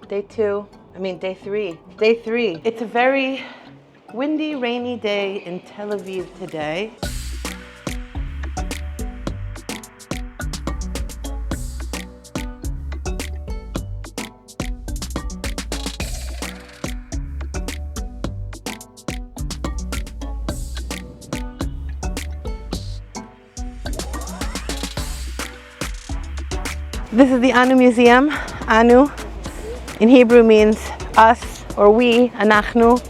Day 3. Day 3. It's a very windy, rainy day in Tel Aviv today. This is the Anu Museum. Anu in Hebrew means us or we, anachnu.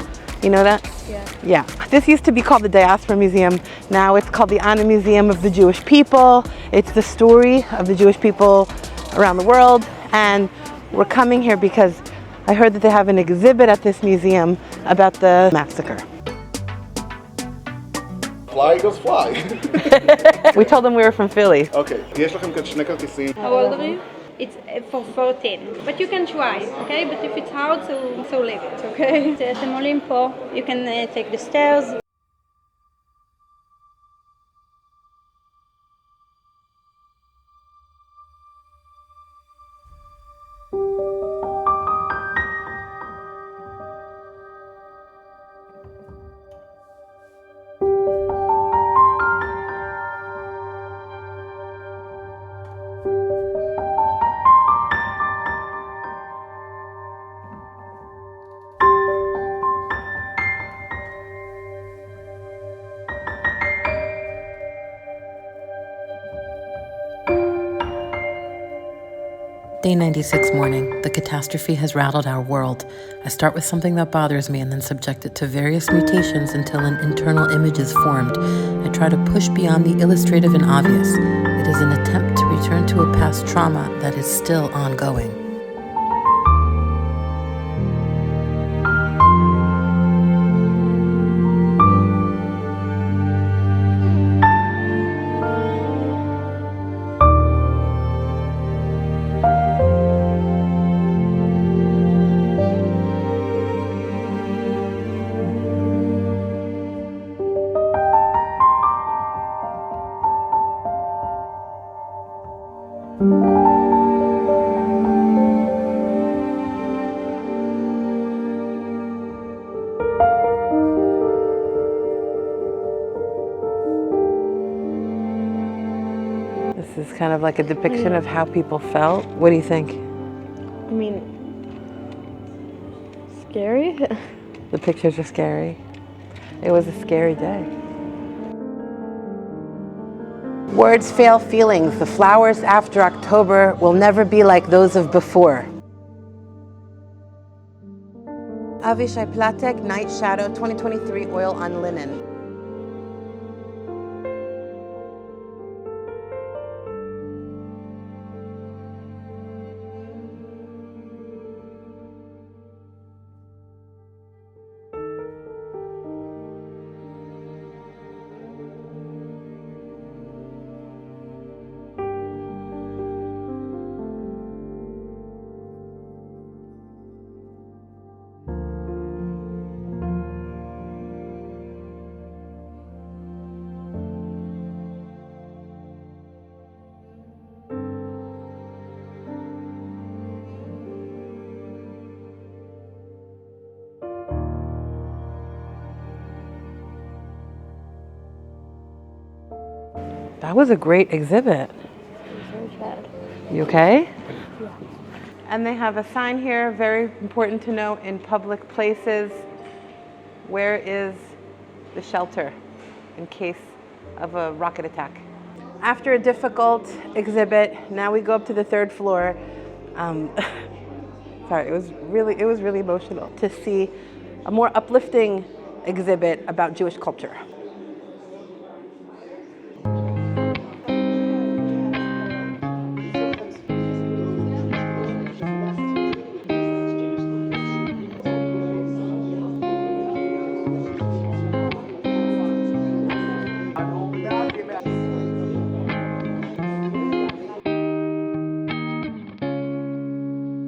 You know that? Yeah. This used to be called the Diaspora Museum. Now it's called the Anu Museum of the Jewish People. It's the story of the Jewish people around the world. And we're coming here because I heard that they have an exhibit at this museum about the massacre. Fly goes fly. We told them we were from Philly. Okay, יש לכם כאן שני כרטיסים. How old are you? It's for 14, but you can try, okay? But if it's hard, so leave it, okay? אתם עולים פה, you can take the stairs. Day 96 morning. The catastrophe has rattled our world. I start with something that bothers me and then subject it to various mutations until an internal image is formed. I try to push beyond the illustrative and obvious. It is an attempt to return to a past trauma that is still ongoing. This is kind of like a depiction of how people felt. What do you think? I mean, scary? The pictures are scary. It was a scary day. Words fail feelings. The flowers after October will never be like those of before. Avishai Platek, Night Shadow, 2023, oil on linen. That was a great exhibit. Very bad. You okay? Yeah. And they have a sign here, very important to know, in public places. Where is the shelter in case of a rocket attack? After a difficult exhibit, now we go up to the 3rd floor. Sorry, it was really emotional to see a more uplifting exhibit about Jewish culture.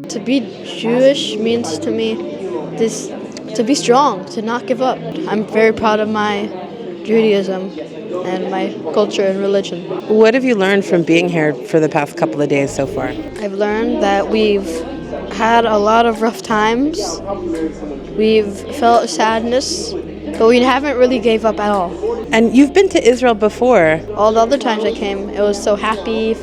To be Jewish means to me to be strong, to not give up. I'm very proud of my Judaism and my culture and religion. What have you learned from being here for the past couple of days so far? I've learned that we've had a lot of rough times. We've felt sadness, but we haven't really gave up at all. And you've been to Israel before. All the other times I came, it was so happy,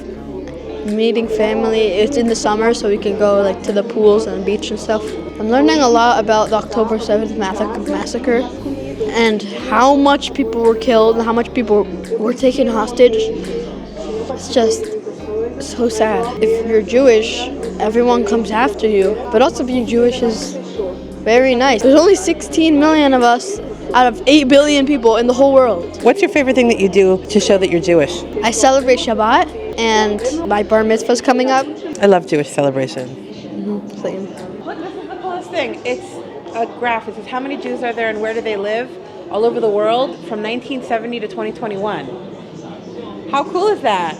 meeting family. It's in the summer, so we can go like to the pools and the beach and stuff. I'm learning a lot about the October 7th massacre and how much people were killed and how much people were taken hostage. It's just so sad. If you're Jewish, everyone comes after you. But also being Jewish is very nice. There's only 16 million of us out of 8 billion people in the whole world. What's your favorite thing that you do to show that you're Jewish? I celebrate Shabbat, and my bar mitzvah's coming up. I love Jewish celebration. Same. Look, this is the coolest thing. It's a graph. It says how many Jews are there and where do they live all over the world from 1970 to 2021. How cool is that?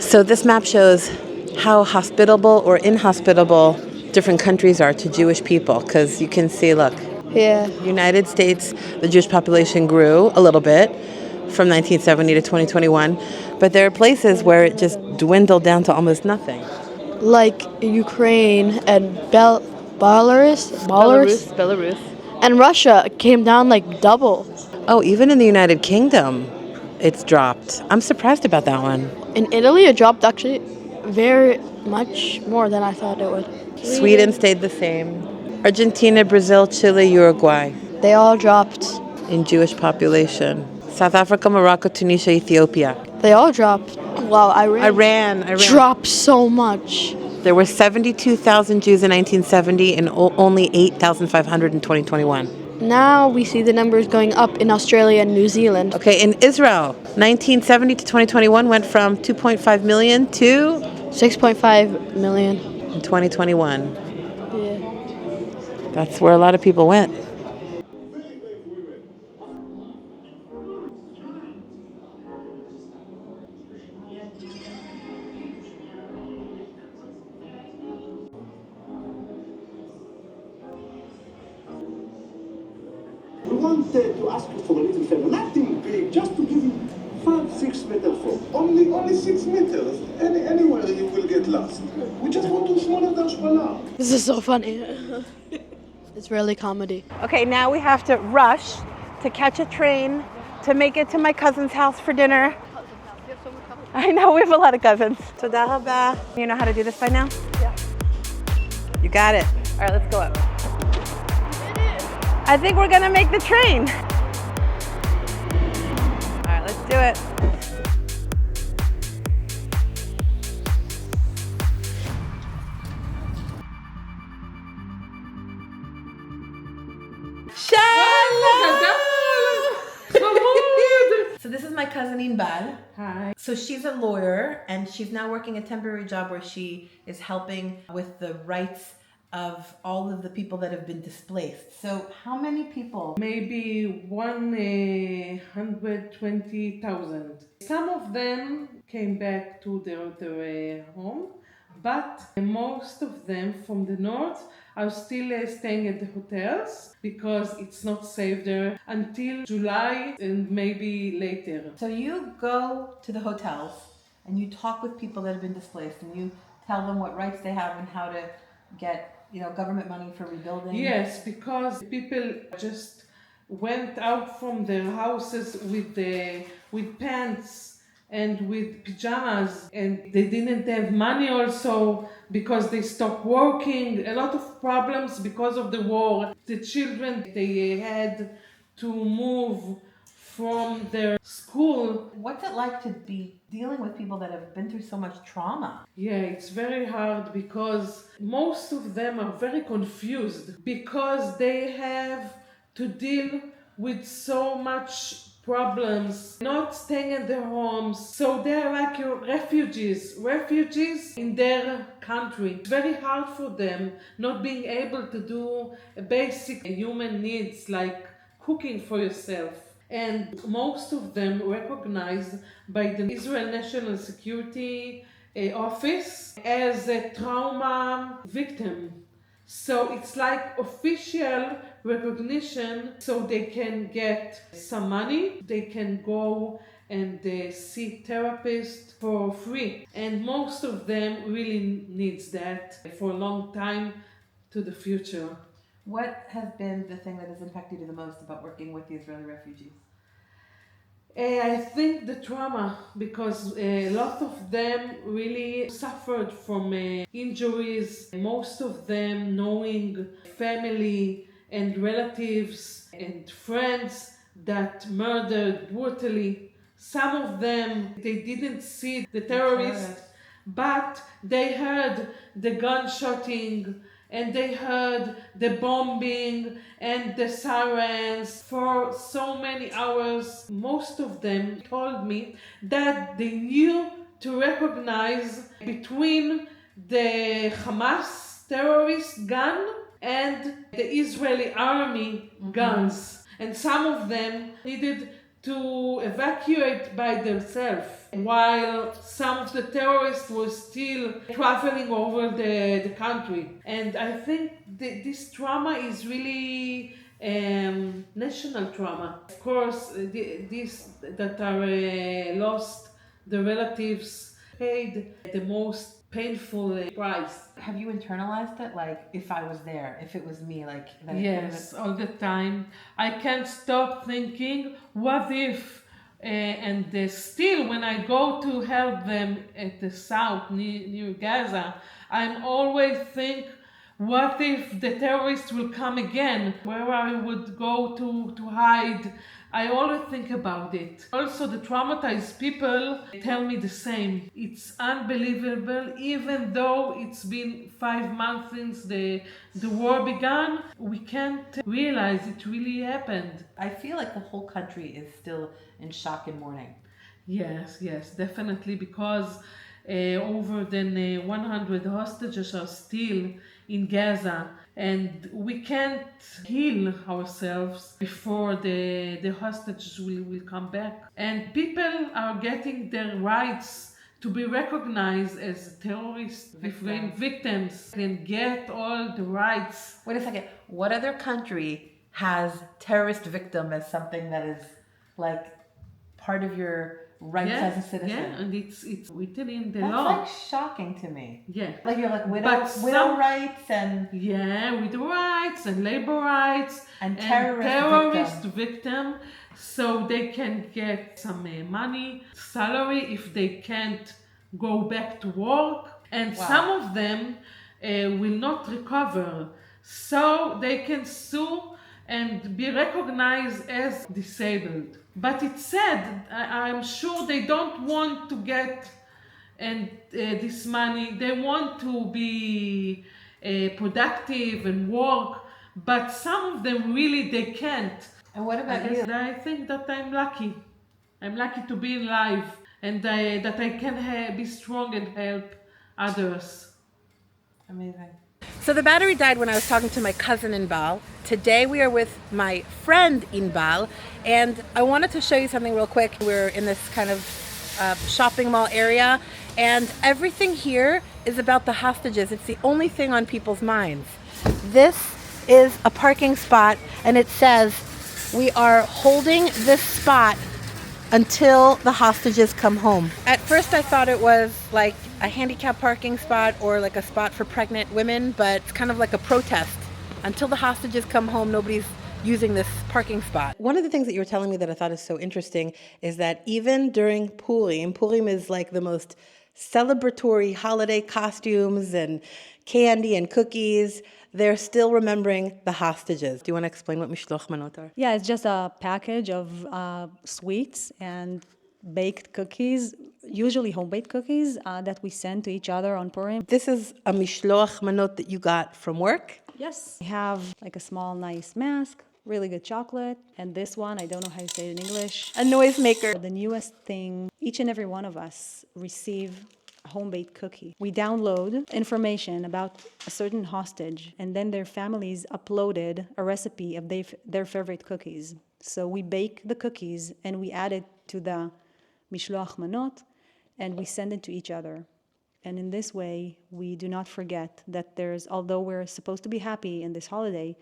So this map shows how hospitable or inhospitable different countries are to Jewish people, because you can see, look, Yeah. United States, the Jewish population grew a little bit from 1970 to 2021, but there are places where it just dwindled down to almost nothing. Like Ukraine and Belarus, and Russia came down like double. Oh, even in the United Kingdom, it's dropped. I'm surprised about that one. In Italy, it dropped actually very much more than I thought it would. Sweden stayed the same. Argentina, Brazil, Chile, Uruguay They all dropped. in Jewish population. South Africa, Morocco, Tunisia, Ethiopia. They all dropped. Wow, Iran. dropped so much. There were 72,000 Jews in 1970 and only 8,500 in 2021. Now we see the numbers going up in Australia and New Zealand. Okay, in Israel, 1970 to 2021 went from 2.5 million to 6.5 million. in 2021. Yeah. That's where a lot of people went. We wanted to ask you for a little favor, nothing big, just to give you 5-6 meter fall. Only 6 meters. Anywhere you will get lost. We just want to smaller than Shpala. This is so funny. It's really comedy. Okay, now we have to rush to catch a train to make it to my cousin's house for dinner. I know, we have a lot of cousins. Toda rabah. You know how to do this by now? Yeah. You got it. All right, let's go up. I think we're gonna make the train. All right, let's do it. So this is my cousin Inbal. Hi. So she's a lawyer and she's now working a temporary job where she is helping with the rights of all of the people that have been displaced. So how many people? Maybe 120,000. Some of them came back to their home, but most of them from the north are still staying at the hotels because it's not safe there until July and maybe later. So you go to the hotels and you talk with people that have been displaced and you tell them what rights they have and how to get, government money for rebuilding. Yes, because people just went out from their houses with pants and with pajamas, and they didn't have money also because they stopped working. A lot of problems because of the war. The children, they had to move from their school. What's it like to be dealing with people that have been through so much trauma? Yeah, it's very hard because most of them are very confused because they have to deal with so much problems, not staying in their homes. So they're like refugees in their country. It's very hard for them not being able to do basic human needs like cooking for yourself. And most of them recognized by the Israel National Security Office as a trauma victim. So it's like official recognition, so they can get some money, they can go and they see therapists for free. And most of them really needs that for a long time to the future. What has been the thing that has impacted you the most about working with the Israeli refugees? I think the trauma, because a lot of them really suffered from injuries, most of them knowing family and relatives and friends that murdered brutally. Some of them, they didn't see the terrorists, but they heard the gunshotting and they heard the bombing and the sirens for so many hours. Most of them told me that they knew to recognize between the Hamas terrorist gun and the Israeli army guns. And some of them needed to evacuate by themselves, while some of the terrorists were still traveling over the country. And I think this trauma is really national trauma. Of course, these that are lost, the relatives paid the most painful price. Have you internalized it? Like, if I was there, if it was me, like that. Yes, all the time. I can't stop thinking, what if? And still, when I go to help them at the south, near Gaza, I'm always think, what if the terrorists will come again? Where I would go to hide? I always think about it. Also, the traumatized people tell me the same. It's unbelievable, even though it's been 5 months since the war began, we can't realize it really happened. I feel like the whole country is still in shock and mourning. Yes, definitely, because over than 100 hostages are still in Gaza, and we can't heal ourselves before the hostages will come back. And people are getting their rights to be recognized as terrorist victims and get all the rights. Wait a second. What other country has terrorist victim as something that is like part of your rights as a citizen? Yeah, and it's written in the That's law. like shocking to me. Yeah. Like you're like But widow rights and with rights and labor rights and terrorist victim, so they can get some money, salary if they can't go back to work, and some of them will not recover, so they can sue and be recognized as disabled. But it's sad. I'm sure they don't want to get this money. They want to be productive and work, but some of them really they can't. And what about you? I think that I'm lucky. I'm lucky to be alive, and that I can be strong and help others. Amazing. So the battery died when I was talking to my cousin Inbal. Today we are with my friend Inbal, and I wanted to show you something real quick. We're in this kind of shopping mall area, and everything here is about the hostages. It's the only thing on people's minds. This is a parking spot, and it says, we are holding this spot until the hostages come home. At first I thought it was like a handicap parking spot or like a spot for pregnant women, but it's kind of like a protest. Until the hostages come home, nobody's using this parking spot. One of the things that you were telling me that I thought is so interesting is that even during Purim is like the most celebratory holiday costumes and candy and cookies, they're still remembering the hostages. Do you want to explain what mishloach manot are? Yeah, it's just a package of sweets and baked cookies, usually home-baked cookies that we send to each other on Purim. This is a mishloach manot that you got from work? Yes. We have like a small, nice mask, really good chocolate, and this one, I don't know how you say it in English. A noisemaker. The newest thing, each and every one of us receive a home-baked cookie. We download information about a certain hostage, and then their families uploaded a recipe of their favorite cookies. So we bake the cookies and we add it to the mishloach manot, and we send it to each other. And in this way, we do not forget that although we're supposed to be happy in this holiday,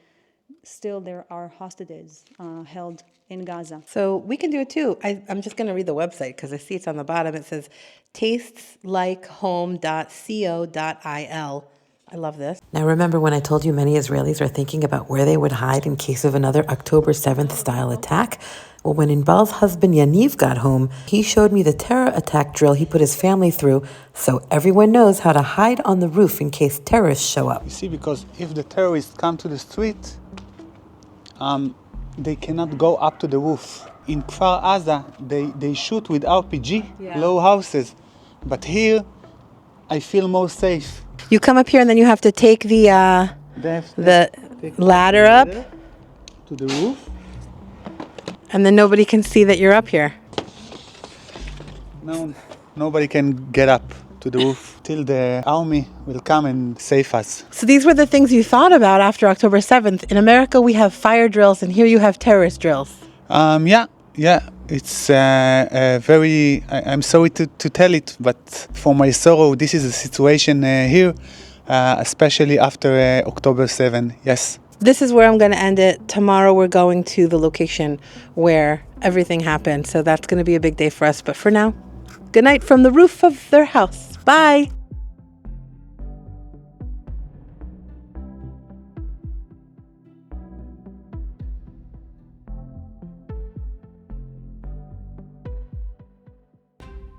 still there are hostages held in Gaza. So we can do it too. I'm just going to read the website because I see it's on the bottom. It says tasteslikeHome.co.il. I love this. Now, remember when I told you many Israelis are thinking about where they would hide in case of another October 7th style attack? Well, when Inbal's husband Yaniv got home, he showed me the terror attack drill he put his family through so everyone knows how to hide on the roof in case terrorists show up. You see, because if the terrorists come to the street, they cannot go up to the roof. In Kfar Aza, they shoot with RPG, low houses. But here, I feel more safe. You come up here and then you have to take the ladder up to the roof. And then nobody can see that you're up here. No, nobody can get up to the roof till the army will come and save us. So these were the things you thought about after October 7th. In America, we have fire drills, and here you have terrorist drills. Yeah. It's very... I'm sorry to tell it, but for my sorrow, this is the situation here, especially after October 7, yes. This is where I'm going to end it. Tomorrow we're going to the location where everything happened. So that's going to be a big day for us. But for now, good night from the roof of their house. Bye.